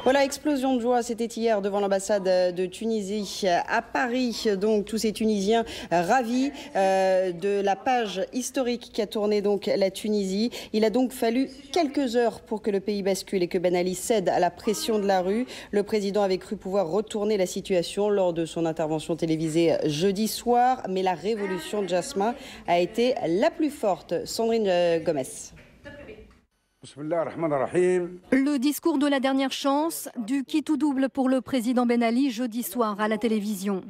Voilà, explosion de joie, c'était hier devant l'ambassade de Tunisie à Paris. Donc tous ces Tunisiens ravis de la page historique qui a tourné donc la Tunisie. Il a donc fallu quelques heures pour que le pays bascule et que Ben Ali cède à la pression de la rue. Le président avait cru pouvoir retourner la situation lors de son intervention télévisée jeudi soir. Mais la révolution de Jasmin a été la plus forte. Sandrine Gomez. Le discours de la dernière chance, du qui tout double pour le président Ben Ali jeudi soir à la télévision.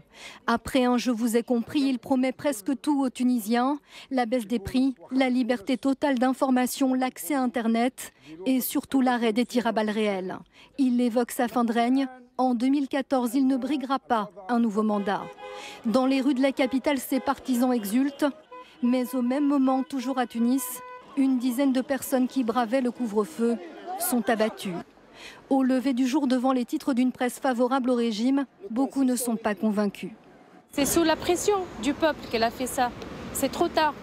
Après un « je vous ai compris », il promet presque tout aux Tunisiens. La baisse des prix, la liberté totale d'information, l'accès à Internet et surtout l'arrêt des tirs à balles réelles. Il évoque sa fin de règne. En 2014, il ne briguera pas un nouveau mandat. Dans les rues de la capitale, ses partisans exultent. Mais au même moment, toujours à Tunis, une dizaine de personnes qui bravaient le couvre-feu sont abattues. Au lever du jour, devant les titres d'une presse favorable au régime, beaucoup ne sont pas convaincus. C'est sous la pression du peuple qu'elle a fait ça. C'est trop tard.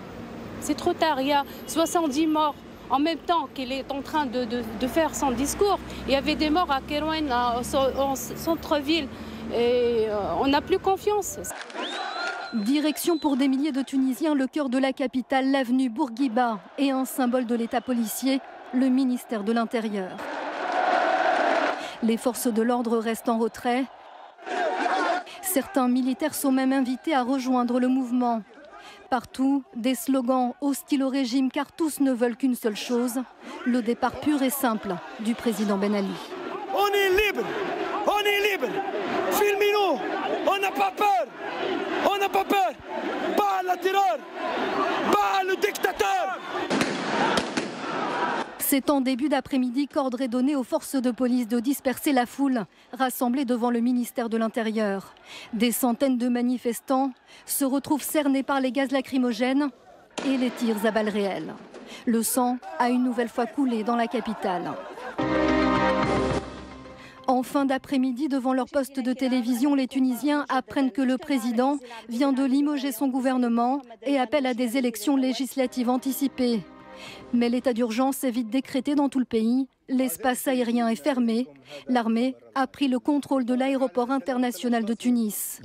C'est trop tard. Il y a 70 morts en même temps qu'elle est en train de faire son discours. Il y avait des morts à Kérouane, au centre-ville. Et on n'a plus confiance. Direction pour des milliers de Tunisiens, le cœur de la capitale, l'avenue Bourguiba et un symbole de l'État policier, le ministère de l'Intérieur. Les forces de l'ordre restent en retrait. Certains militaires sont même invités à rejoindre le mouvement. Partout, des slogans hostiles au régime car tous ne veulent qu'une seule chose, le départ pur et simple du président Ben Ali. On est libre, on est libre, filmez-nous, on n'a pas peur. On n'a pas peur, pas la terreur, pas le dictateur. C'est en début d'après-midi qu'ordre est donné aux forces de police de disperser la foule rassemblée devant le ministère de l'Intérieur. Des centaines de manifestants se retrouvent cernés par les gaz lacrymogènes et les tirs à balles réelles. Le sang a une nouvelle fois coulé dans la capitale. En fin d'après-midi, devant leur poste de télévision, les Tunisiens apprennent que le président vient de limoger son gouvernement et appelle à des élections législatives anticipées. Mais l'état d'urgence est vite décrété dans tout le pays. L'espace aérien est fermé. L'armée a pris le contrôle de l'aéroport international de Tunis.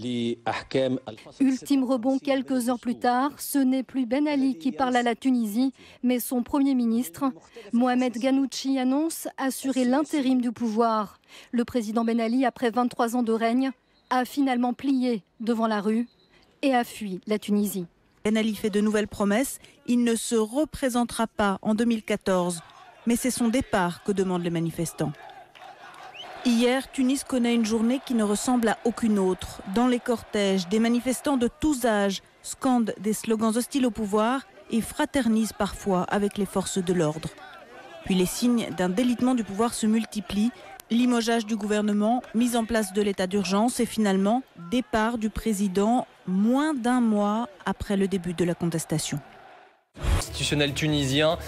Ultime rebond quelques heures plus tard, ce n'est plus Ben Ali qui parle à la Tunisie, mais son Premier ministre. Mohamed Ghannouchi annonce assurer l'intérim du pouvoir. Le président Ben Ali, après 23 ans de règne, a finalement plié devant la rue et a fui la Tunisie. Ben Ali fait de nouvelles promesses. Il ne se représentera pas en 2014. Mais c'est son départ que demandent les manifestants. Hier, Tunis connaît une journée qui ne ressemble à aucune autre. Dans les cortèges, des manifestants de tous âges scandent des slogans hostiles au pouvoir et fraternisent parfois avec les forces de l'ordre. Puis les signes d'un délitement du pouvoir se multiplient. Limogeage du gouvernement, mise en place de l'état d'urgence et finalement départ du président moins d'un mois après le début de la contestation. Constitutionnel tunisien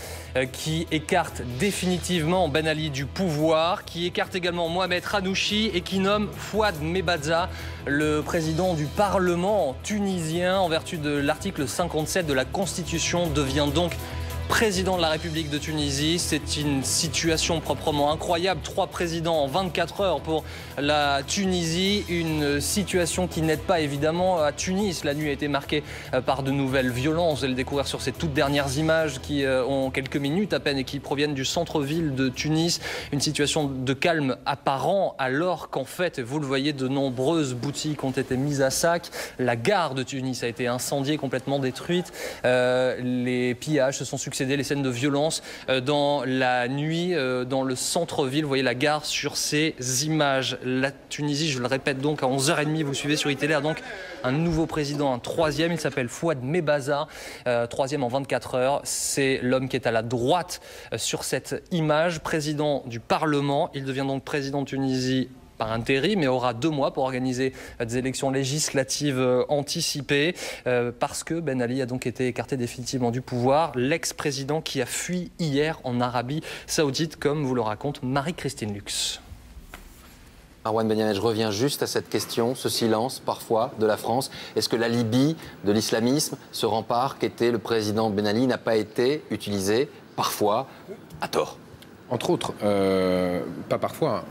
qui écarte définitivement Ben Ali du pouvoir, qui écarte également Mohamed Ghannouchi et qui nomme Fouad Mebazaa le président du Parlement tunisien en vertu de l'article 57 de la Constitution, devient donc président de la République de Tunisie. C'est une situation proprement incroyable. 3 présidents en 24 heures pour la Tunisie. Une situation qui n'aide pas évidemment à Tunis. La nuit a été marquée par de nouvelles violences. Vous allez le découvrir sur ces toutes dernières images qui ont quelques minutes à peine et qui proviennent du centre-ville de Tunis. Une situation de calme apparent alors qu'en fait, vous le voyez, de nombreuses boutiques ont été mises à sac. La gare de Tunis a été incendiée, complètement détruite. Les pillages se sont succédés. Les scènes de violence dans la nuit, dans le centre-ville. Vous voyez la gare sur ces images. La Tunisie, je le répète donc, à 11h30, vous suivez sur iTélé, a donc un nouveau président, un troisième. Il s'appelle Fouad Mebazaa, troisième en 24 heures. C'est l'homme qui est à la droite sur cette image, président du Parlement. Il devient donc président de Tunisie par intérim, mais aura 2 mois pour organiser des élections législatives anticipées parce que Ben Ali a donc été écarté définitivement du pouvoir. L'ex-président qui a fui hier en Arabie Saoudite, comme vous le raconte Marie-Christine Lux. Marouane Beniameh, je reviens juste à cette question, ce silence parfois de la France. Est-ce que l'alibi de l'islamisme, ce rempart qu'était le président Ben Ali, n'a pas été utilisé parfois à tort? Entre autres, pas parfois.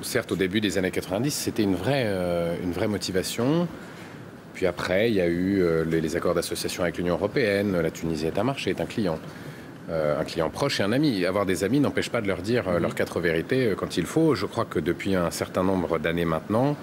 Certes, au début des années 90, c'était une vraie motivation. Puis après, il y a eu les accords d'association avec l'Union européenne. La Tunisie est un marché, est un client proche et un ami. Avoir des amis n'empêche pas de leur dire leurs 4 vérités quand il faut. Je crois que depuis un certain nombre d'années maintenant,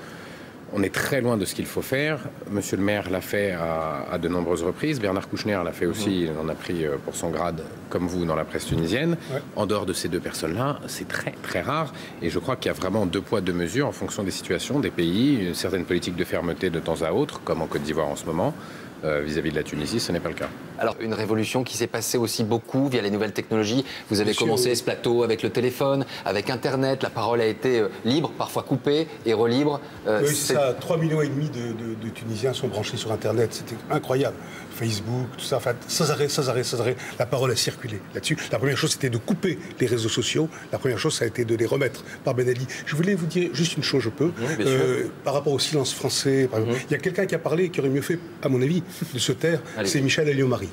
on est très loin de ce qu'il faut faire. Monsieur le maire l'a fait à de nombreuses reprises. Bernard Kouchner l'a fait aussi. Il en a pris pour son grade, comme vous, dans la presse tunisienne. Ouais. En dehors de ces 2 personnes-là, c'est très, très rare. Et je crois qu'il y a vraiment 2 poids, 2 mesures en fonction des situations, des pays, une certaine politique de fermeté de temps à autre, comme en Côte d'Ivoire en ce moment. Vis-à-vis de la Tunisie, ce n'est pas le cas. Alors, une révolution qui s'est passée aussi beaucoup via les nouvelles technologies. Vous avez commencé ce plateau avec le téléphone, avec Internet. La parole a été libre, parfois coupée et relibre. Oui, c'est ça. 3,5 millions de Tunisiens sont branchés sur Internet. C'était incroyable. Facebook, tout ça, enfin, sans arrêt. La parole a circulé là-dessus. La première chose, c'était de couper les réseaux sociaux. La première chose, ça a été de les remettre par Ben Ali. Je voulais vous dire juste une chose, je peux. Par rapport au silence français, il y a quelqu'un qui a parlé, qui aurait mieux fait, à mon avis, de se taire, c'est Michèle Alliot-Marie.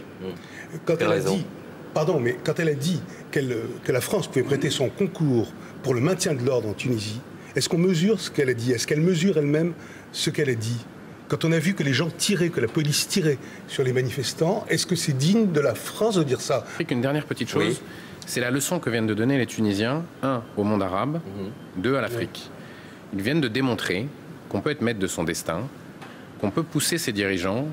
Quand elle a dit, que la France pouvait prêter son concours pour le maintien de l'ordre en Tunisie, est-ce qu'on mesure ce qu'elle a dit? Est-ce qu'elle mesure elle-même ce qu'elle a dit? Quand on a vu que les gens tiraient, que la police tirait sur les manifestants, est-ce que c'est digne de la France de dire ça? Une dernière petite chose, c'est la leçon que viennent de donner les Tunisiens, 1, au monde arabe, 2, à l'Afrique. Ils viennent de démontrer qu'on peut être maître de son destin, qu'on peut pousser ses dirigeants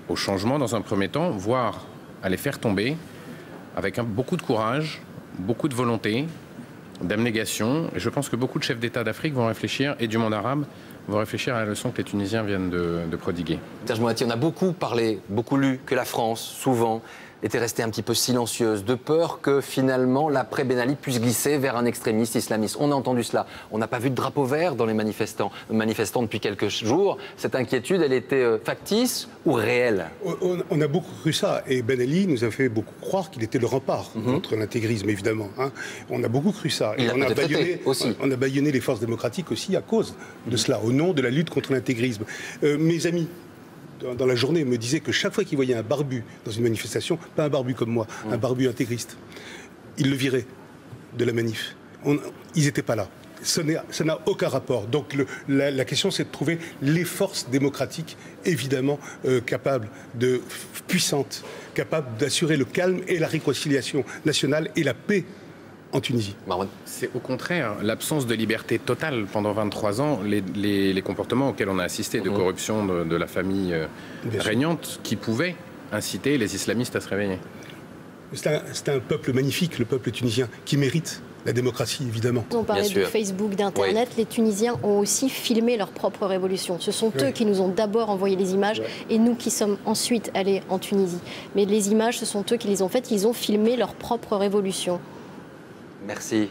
au changement dans un premier temps, voire à les faire tomber avec beaucoup de courage, beaucoup de volonté, d'abnégation. Et je pense que beaucoup de chefs d'État d'Afrique vont réfléchir, et du monde arabe, vont réfléchir à la leçon que les Tunisiens viennent de prodiguer. Serge Moati, on a beaucoup parlé, beaucoup lu que la France, souvent, était restée un petit peu silencieuse, de peur que finalement l'après Ben Ali puisse glisser vers un extrémiste islamiste. On a entendu cela. On n'a pas vu de drapeau vert dans les manifestants depuis quelques jours. Cette inquiétude, elle était factice ou réelle? On a beaucoup cru ça. Et Ben Ali nous a fait beaucoup croire qu'il était le rempart contre l'intégrisme, évidemment. On a beaucoup cru ça. Et on a bâillonné les forces démocratiques aussi à cause de cela, au nom de la lutte contre l'intégrisme. Mes amis, dans la journée, me disaient que chaque fois qu'ils voyaient un barbu dans une manifestation, pas un barbu comme moi, un barbu intégriste, ils le viraient de la manif. Ils n'étaient pas là. Ça n'a aucun rapport. Donc la question, c'est de trouver les forces démocratiques, évidemment, puissantes, capables d'assurer le calme et la réconciliation nationale et la paix en Tunisie. C'est au contraire l'absence de liberté totale pendant 23 ans, les comportements auxquels on a assisté de corruption de la famille régnante qui pouvaient inciter les islamistes à se réveiller. C'est un peuple magnifique, le peuple tunisien, qui mérite la démocratie, évidemment. On parlait de Facebook, d'Internet. Les Tunisiens ont aussi filmé leur propre révolution. Ce sont eux qui nous ont d'abord envoyé les images et nous qui sommes ensuite allés en Tunisie. Mais les images, ce sont eux qui les ont faites. Ils ont filmé leur propre révolution. Merci.